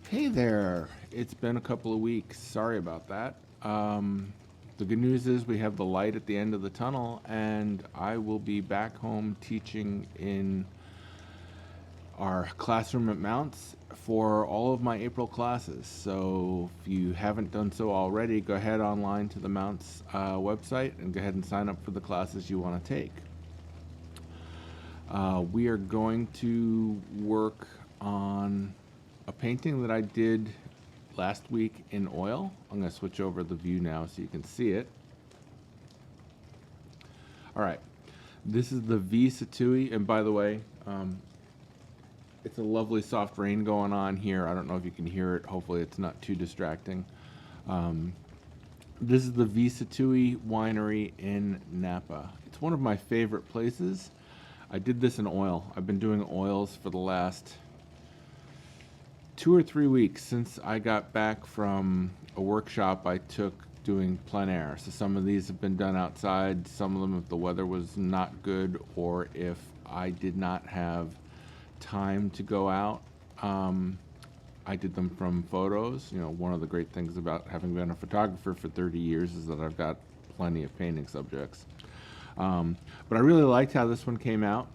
Hey there. It's been a couple of weeks. Sorry about that. The good news is we have the light at the end of the tunnel, and I will be back home teaching in our classroom at Mounts for all of my April classes. So if you haven't done so already, go ahead online to the Mounts website and go ahead and sign up for the classes you want to take. We are going to work on a painting that I did last week in oil. I'm going to switch over the view now so you can see it. All right, this is the V Sattui, and by the way, it's a lovely soft rain going on here. I don't know if you can hear it. Hopefully it's not too distracting. This is the V Sattui winery in Napa. It's one of my favorite places. I did this in oil. I've been doing oils for the last 2 or 3 weeks since I got back from a workshop I took doing plein air. So some of these have been done outside, some of them if the weather was not good or if I did not have time to go out. I did them from photos. You know, one of the great things about having been a photographer for 30 years is that I've got plenty of painting subjects. But I really liked how this one came out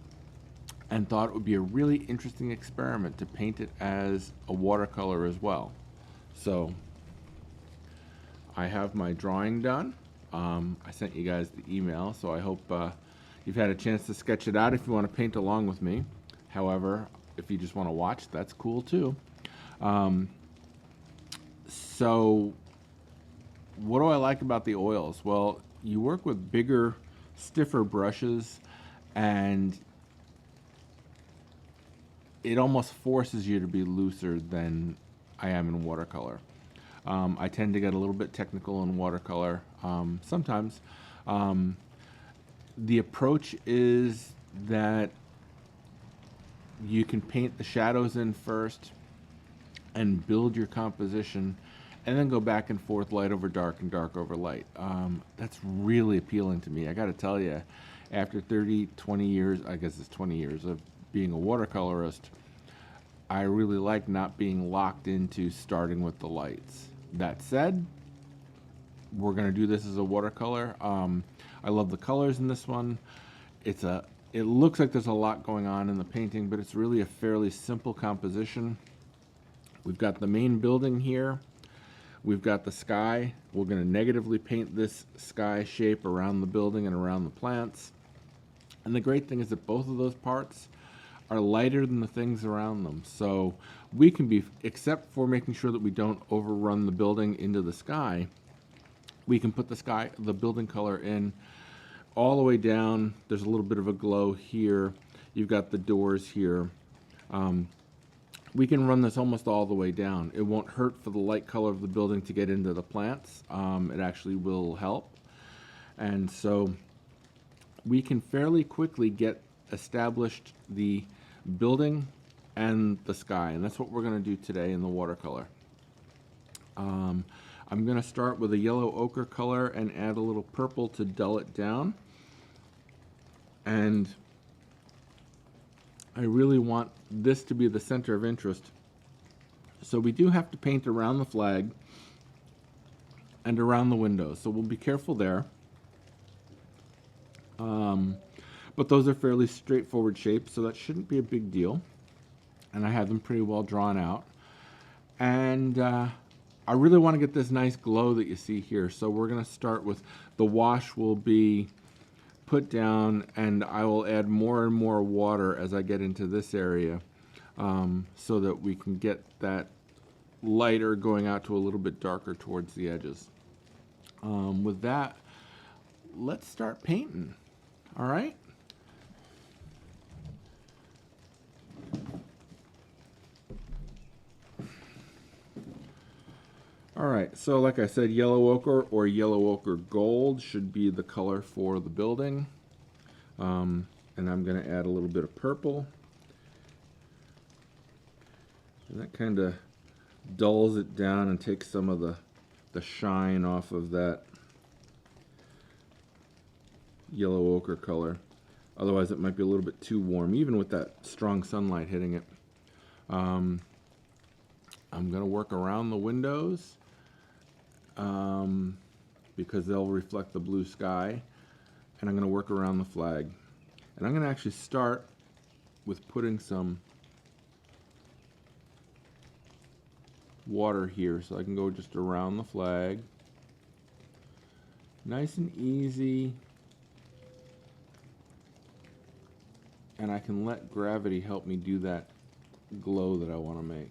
and thought it would be a really interesting experiment to paint it as a watercolor as well. So I have my drawing done. I sent you guys the email, so I hope you've had a chance to sketch it out if you want to paint along with me. However, if you just want to watch, that's cool too. So what do I like about the oils? Well, you work with bigger, stiffer brushes, and it almost forces you to be looser than I am in watercolor. I tend to get a little bit technical in watercolor sometimes. The approach is that you can paint the shadows in first and build your composition and then go back and forth, light over dark and dark over light. That's really appealing to me. I gotta tell you, after 20 years, I guess it's 20 years of being a watercolorist, I really like not being locked into starting with the lights. That said, we're gonna do this as a watercolor. I love the colors in this one. It looks like there's a lot going on in the painting, but it's really a fairly simple composition. We've got the main building here. We've got the sky. We're gonna negatively paint this sky shape around the building and around the plants. And the great thing is that both of those parts are lighter than the things around them. So we can be, except for making sure that we don't overrun the building into the sky, we can put the building color in all the way down. There's a little bit of a glow here. You've got the doors here. We can run this almost all the way down. It won't hurt for the light color of the building to get into the plants. It actually will help. And so we can fairly quickly get established the building and the sky, and that's what we're going to do today in the watercolor. I'm going to start with a yellow ochre color and add a little purple to dull it down, and I really want this to be the center of interest. So we do have to paint around the flag and around the windows, so we'll be careful there. But those are fairly straightforward shapes, so that shouldn't be a big deal. And I have them pretty well drawn out. And I really want to get this nice glow that you see here. So we're going to start with the wash will be put down, and I will add more and more water as I get into this area so that we can get that lighter going out to a little bit darker towards the edges. With that, let's start painting. All right? All right, so like I said, yellow ochre or yellow ochre gold should be the color for the building. And I'm going to add a little bit of purple. And that kind of dulls it down and takes some of the shine off of that yellow ochre color. Otherwise it might be a little bit too warm, even with that strong sunlight hitting it. I'm going to work around the windows because they'll reflect the blue sky, and I'm going to work around the flag. And I'm going to actually start with putting some water here so I can go just around the flag. Nice and easy. And I can let gravity help me do that glow that I want to make.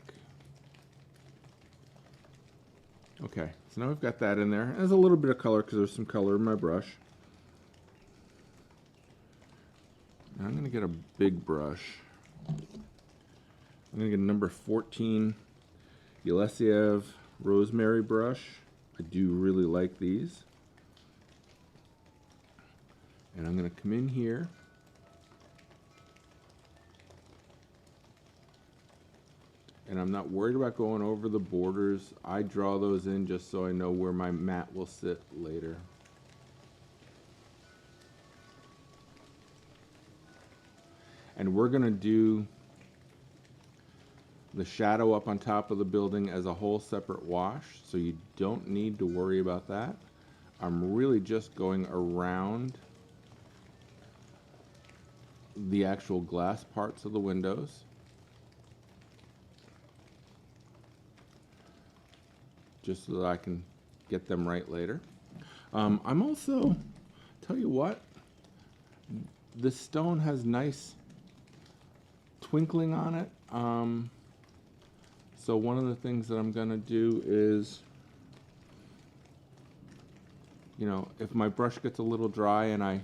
Okay, so now we've got that in there. There's a little bit of color because there's some color in my brush. And I'm going to get a big brush. I'm going to get a number 14 Yelesiev rosemary brush. I do really like these. And I'm going to come in here. And I'm not worried about going over the borders. I draw those in just so I know where my mat will sit later. And we're going to do the shadow up on top of the building as a whole separate wash, so you don't need to worry about that. I'm really just going around the actual glass parts of the windows. Just so that I can get them right later. I'm also, tell you what, this stone has nice twinkling on it. So one of the things that I'm gonna do is, you know, if my brush gets a little dry and I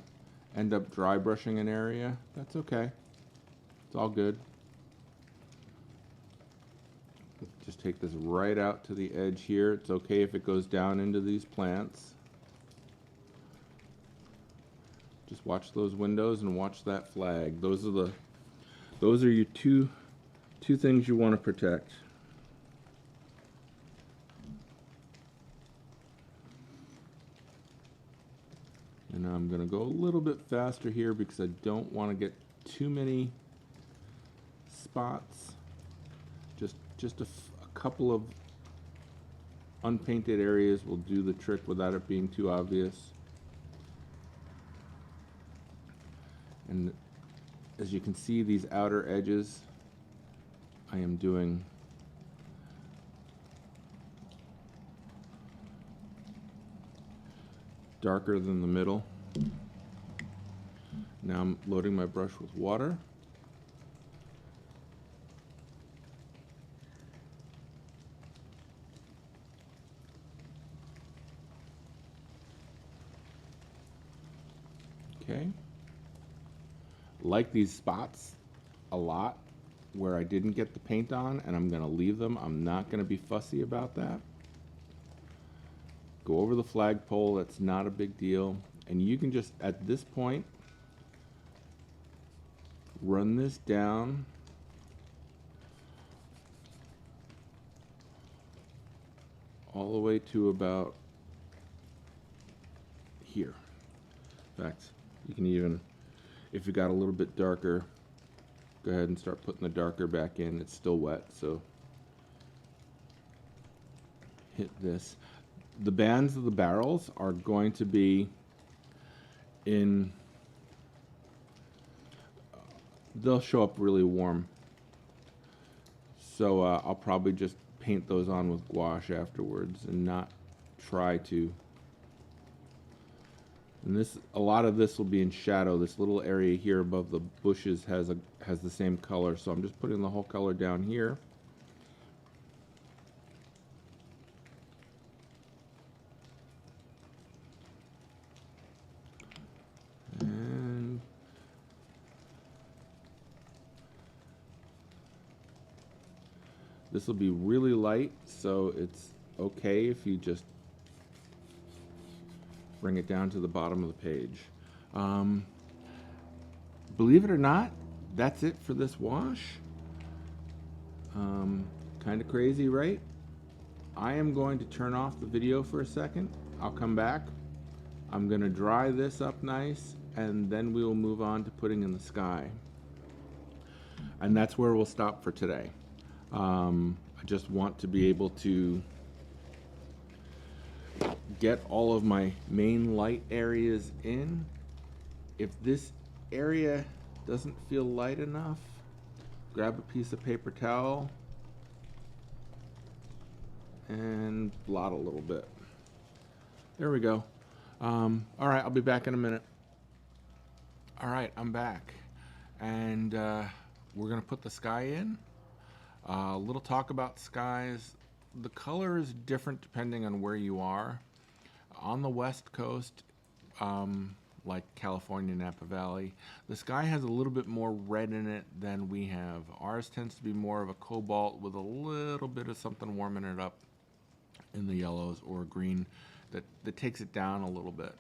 end up dry brushing an area, that's okay. It's all good. Just take this right out to the edge here. It's okay if it goes down into these plants. Just watch those windows and watch that flag. Those are your two things you want to protect. And I'm going to go a little bit faster here because I don't want to get too many spots. Just a couple of unpainted areas will do the trick without it being too obvious. And as you can see, these outer edges, I am doing darker than the middle. Now I'm loading my brush with water. Okay. Like these spots a lot where I didn't get the paint on, and I'm going to leave them. I'm not going to be fussy about that. Go over the flagpole, that's not a big deal. And you can just, at this point, run this down all the way to about here. In fact, you can even, if you got a little bit darker, go ahead and start putting the darker back in. It's still wet, so hit this. The bands of the barrels are going to be in, they'll show up really warm. So I'll probably just paint those on with gouache afterwards and not try to. And this, a lot of this will be in shadow. This little area here above the bushes has the same color, so I'm just putting the whole color down here. And this will be really light, so it's okay if you just bring it down to the bottom of the page. Believe it or not, that's it for this wash. Kind of crazy, right? I am going to turn off the video for a second. I'll come back. I'm going to dry this up nice, and then we will move on to putting in the sky. And that's where we'll stop for today. I just want to be able to get all of my main light areas in. If this area doesn't feel light enough, grab a piece of paper towel and blot a little bit. There we go. All right, I'll be back in a minute. All right, I'm back. And we're gonna put the sky in. A little talk about skies. The color is different depending on where you are. On the West Coast, like California, Napa Valley, the sky has a little bit more red in it than we have. Ours tends to be more of a cobalt with a little bit of something warming it up in the yellows or green that takes it down a little bit.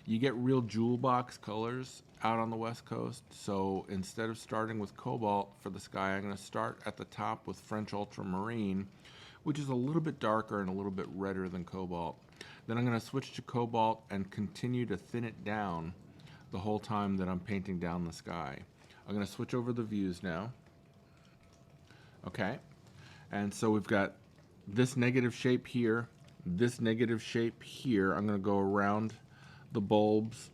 You get real jewel box colors out on the West Coast, so instead of starting with cobalt for the sky, I'm going to start at the top with French ultramarine, which is a little bit darker and a little bit redder than cobalt. Then I'm going to switch to cobalt and continue to thin it down the whole time that I'm painting down the sky. I'm going to switch over the views now. Okay, and so we've got this negative shape here, this negative shape here. I'm going to go around the bulbs.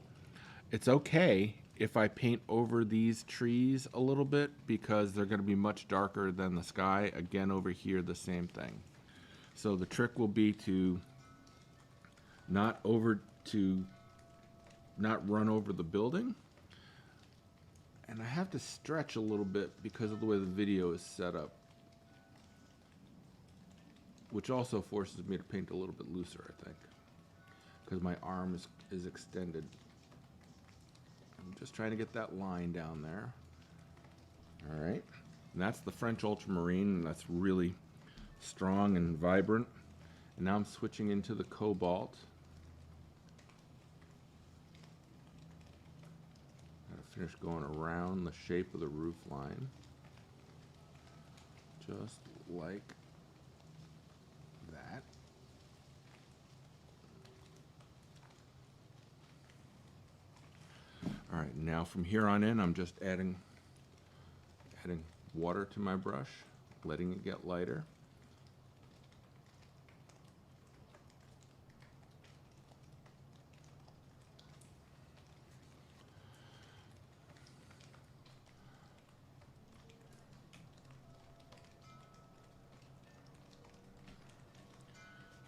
It's okay if I paint over these trees a little bit because they're going to be much darker than the sky. Again, over here, the same thing. So the trick will be to not run over the building. And I have to stretch a little bit because of the way the video is set up, which also forces me to paint a little bit looser, I think, because my arm is extended. I'm just trying to get that line down there. All right, and that's the French ultramarine, and that's really strong and vibrant. And now I'm switching into the cobalt. Gotta finish going around the shape of the roof line, just like that. All right, now from here on in, I'm just adding water to my brush, letting it get lighter.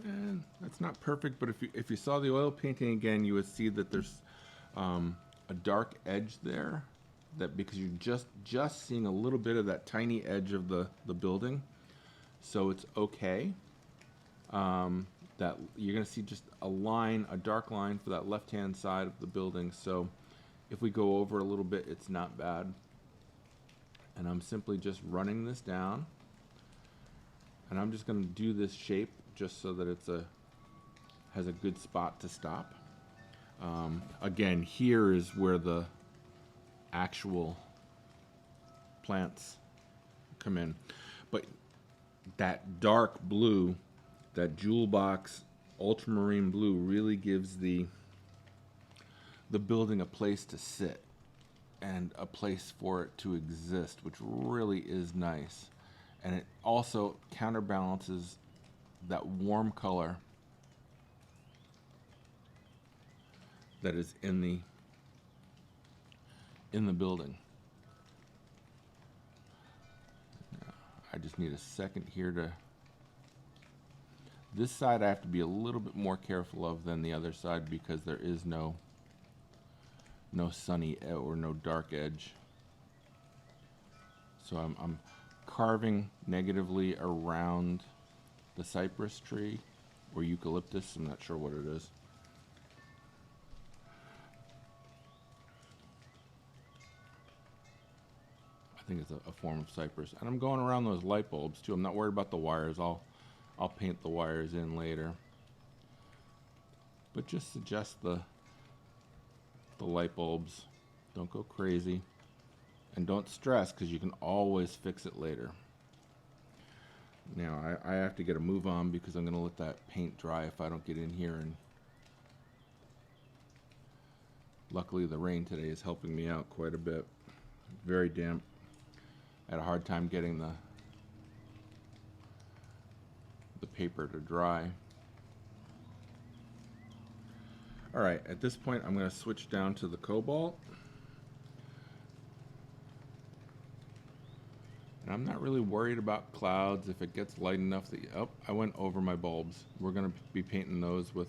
And that's not perfect, but if you saw the oil painting again, you would see that there's a dark edge there, that because you're just seeing a little bit of that tiny edge of the building, so it's okay. That you're going to see just a line, a dark line for that left-hand side of the building. So if we go over a little bit, it's not bad. And I'm simply just running this down, and I'm just going to do this shape just so that it's has a good spot to stop. Again, here is where the actual plants come in. But that dark blue, that jewel box ultramarine blue, really gives the building a place to sit and a place for it to exist, which really is nice. And it also counterbalances that warm color that is in the building. Now, I just need a second here to. This side I have to be a little bit more careful of than the other side because there is no sunny or no dark edge. So I'm carving negatively around the cypress tree or eucalyptus. I'm not sure what it is. I think it's a form of cypress. And I'm going around those light bulbs too. I'm not worried about the wires. I'll paint the wires in later. But just suggest the light bulbs. Don't go crazy. And don't stress, because you can always fix it later. Now, I have to get a move on because I'm going to let that paint dry if I don't get in here. And luckily, the rain today is helping me out quite a bit. Very damp. I had a hard time getting the paper to dry. All right, at this point I'm going to switch down to the cobalt. And I'm not really worried about clouds if it gets light enough that, oh, I went over my bulbs. We're going to be painting those with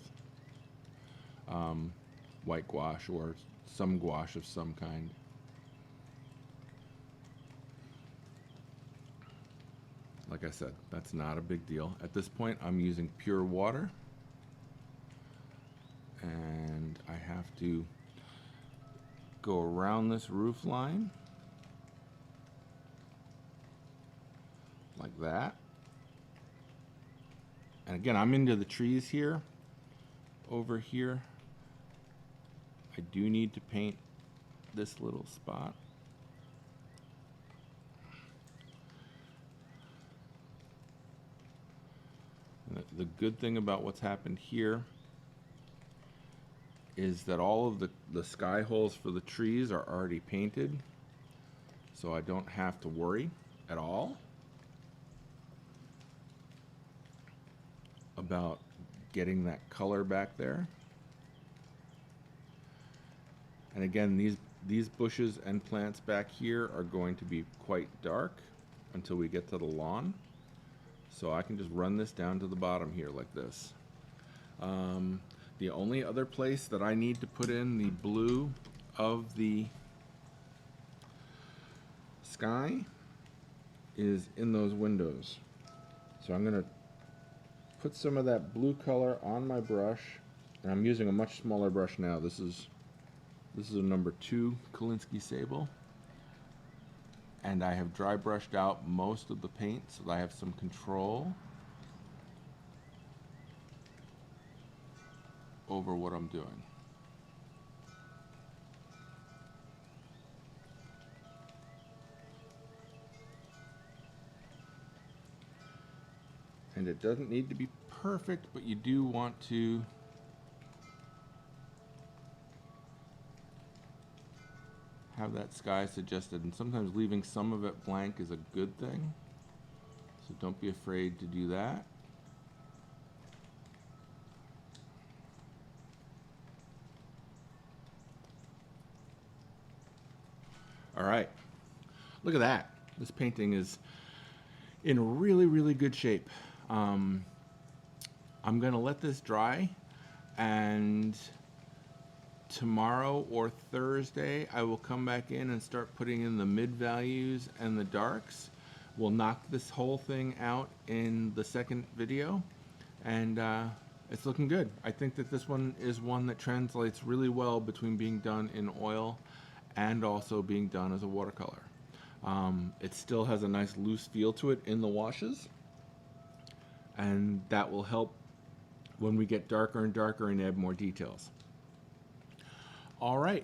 white gouache or some gouache of some kind. Like I said, that's not a big deal. At this point, I'm using pure water. And I have to go around this roof line. Like that. And again, I'm into the trees here. Over here, I do need to paint this little spot. And the good thing about what's happened here is that all of the sky holes for the trees are already painted, so I don't have to worry at all about getting that color back there. And again, these bushes and plants back here are going to be quite dark until we get to the lawn. So I can just run this down to the bottom here like this. The only other place that I need to put in the blue of the sky is in those windows. So I'm going to put some of that blue color on my brush, and I'm using a much smaller brush now. This is a number 2 Kolinsky Sable, and I have dry brushed out most of the paint so that I have some control over what I'm doing. And it doesn't need to be perfect, but you do want to have that sky suggested, and sometimes leaving some of it blank is a good thing, so don't be afraid to do that. All right, look at that. This painting is in really, really good shape. I'm gonna let this dry, and tomorrow or Thursday I will come back in and start putting in the mid values and the darks. We'll knock this whole thing out in the second video, and it's looking good. I think that this one is one that translates really well between being done in oil and also being done as a watercolor. It still has a nice loose feel to it in the washes, and that will help when we get darker and darker and add more details. All right.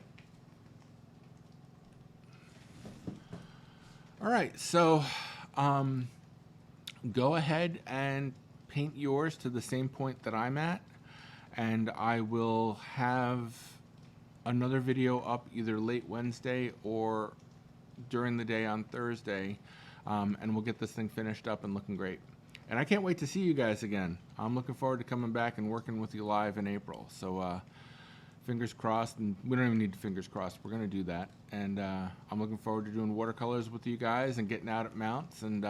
All right, so go ahead and paint yours to the same point that I'm at, and I will have another video up either late Wednesday or during the day on Thursday, and we'll get this thing finished up and looking great. And I can't wait to see you guys again. I'm looking forward to coming back and working with you live in April. So fingers crossed, and we don't even need fingers crossed. We're going to do that. And I'm looking forward to doing watercolors with you guys and getting out at mounts and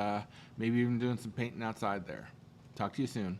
maybe even doing some painting outside there. Talk to you soon.